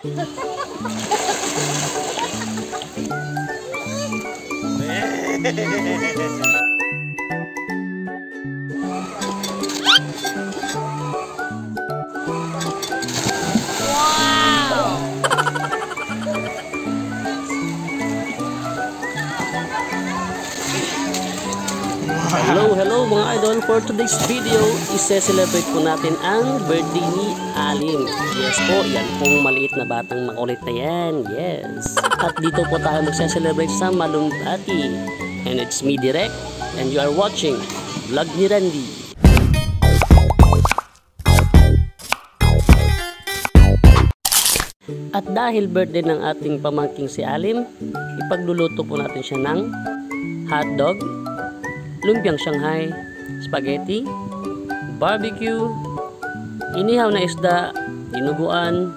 Hello mga idol, for today's video ise-celebrate po natin ang birthday ni Alim. Yes po, yan pong maliit na batang makulit na yan. Yes. At dito po tayo magse-celebrate sa Malumpati. And it's me Direk and you are watching Vlog ni Randy. At dahil birthday ng ating pamangking si Alim, ipagluluto po natin siya ng hotdog, lumpiang Shanghai, spaghetti, barbecue, inihaw na isda, dinuguan,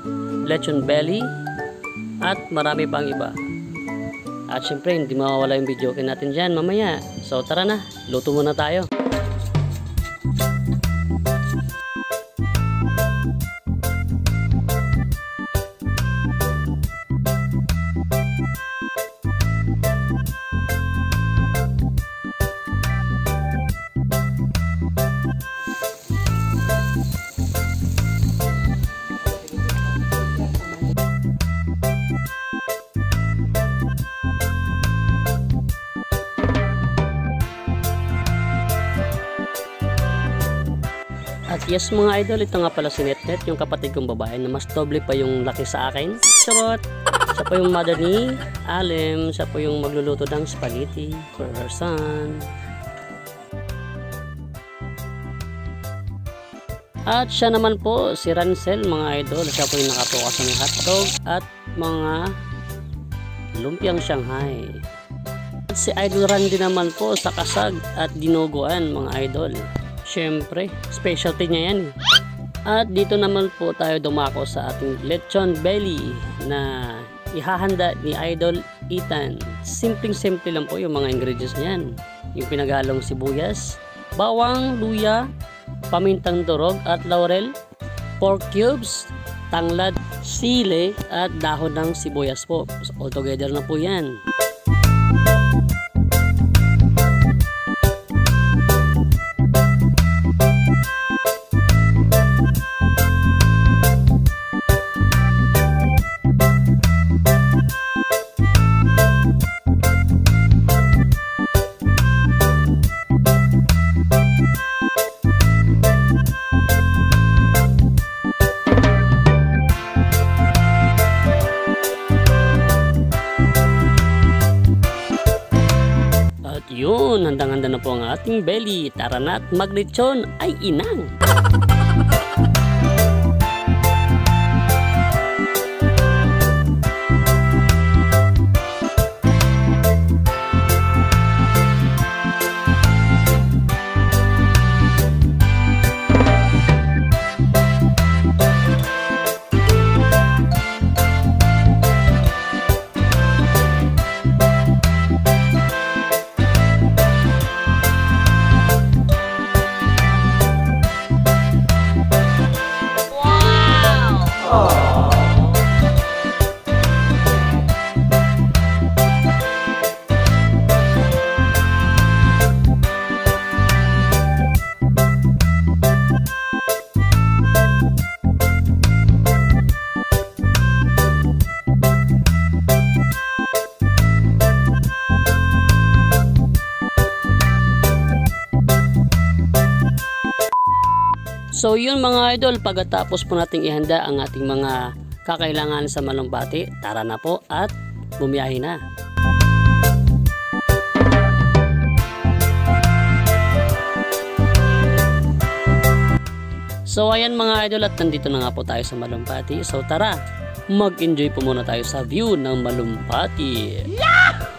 lechon belly, at marami pang iba. At syempre, hindi mawawala yung video natin dyan mamaya. So tara na, luto muna tayo. At yes mga idol, ito nga pala si Netnet, yung kapatid kong babae na mas doble pa yung laki sa akin. Charot! Siya po yung mother ni Alim, siya po yung magluluto ng spaghetti for her son. At siya naman po, si Rancel mga idol, siya po yung nakatukas ng hotdog at mga lumpiang Shanghai. At si Idol Randy naman po sa kasag at dinuguan mga idol. Siyempre, specialty niya yan. At dito naman po tayo dumako sa ating lechon belly na ihahanda ni Idol Ethan. Simpleng-simple lang po yung mga ingredients niyan. Yung pinaghalong sibuyas, bawang, luya, pamintang durog at laurel, pork cubes, tanglad, sili at dahon ng sibuyas po. So, all together na po yan. Yun, handang-handa na po ang ating belly. Tara na at maglechon ay inang! So yun mga idol, pagkatapos po nating ihanda ang ating mga kakailangan sa Malumpati, tara na po at bumiyahe na. So ayan mga idol, at nandito na nga po tayo sa Malumpati. So tara, mag-enjoy po muna tayo sa view ng Malumpati. Yahoo!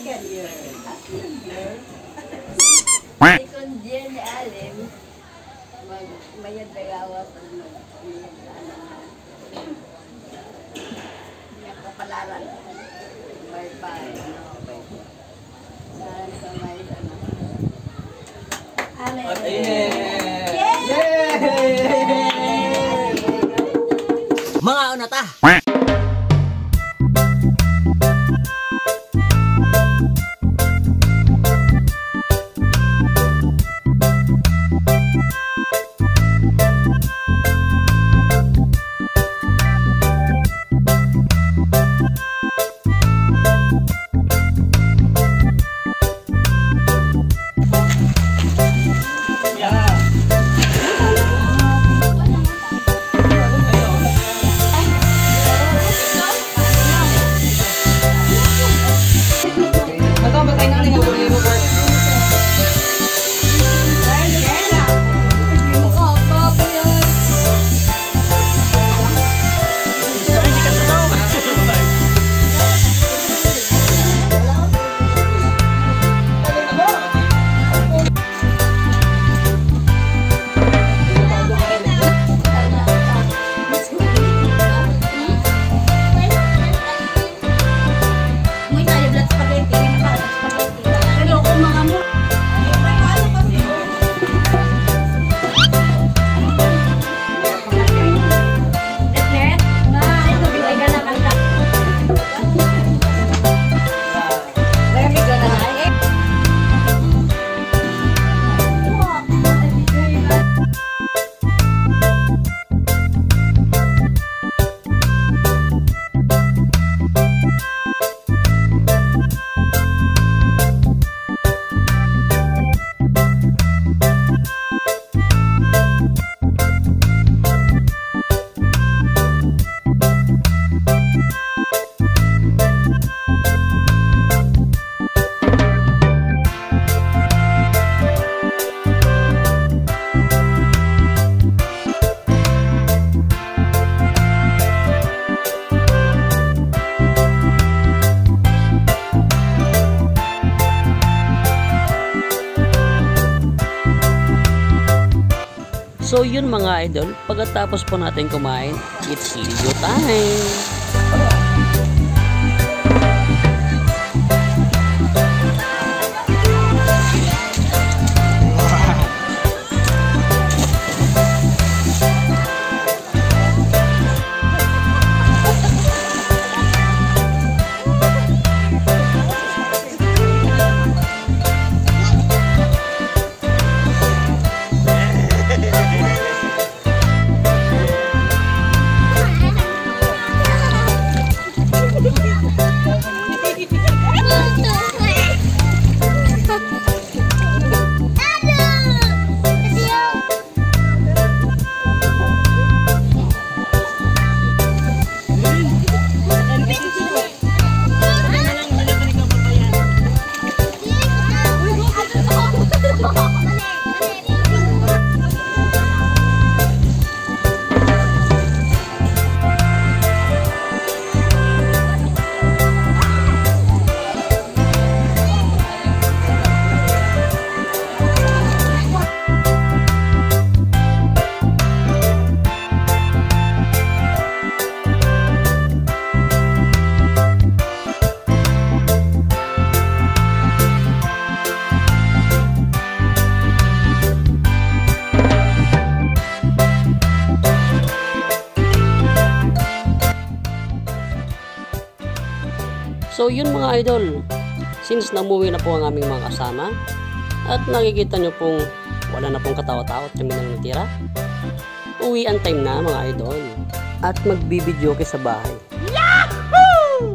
second year. Second year ni Alim, magbayad dagawa pag kapalaran. Bye-bye. Sa may mga ano ta? So yun mga idol, pagkatapos po natin kumain, it's Ligo time! So yun mga idol, since namuwi na po ang aming mga kasama at nakikita nyo pong wala na pong katawa-tawa at kami nang natira, uwi ang time na mga idol at magbibideo kayo sa bahay. Yahoo!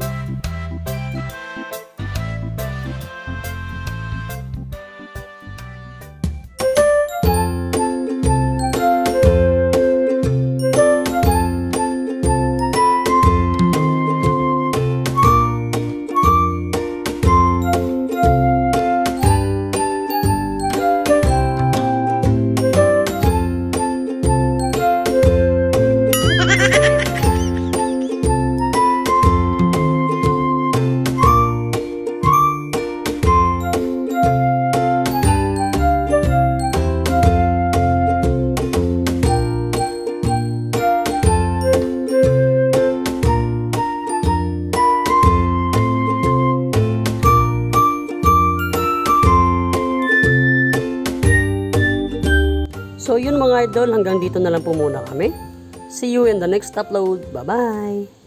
mga idol, hanggang dito na lang po muna kami. See you in the next upload. Bye-bye!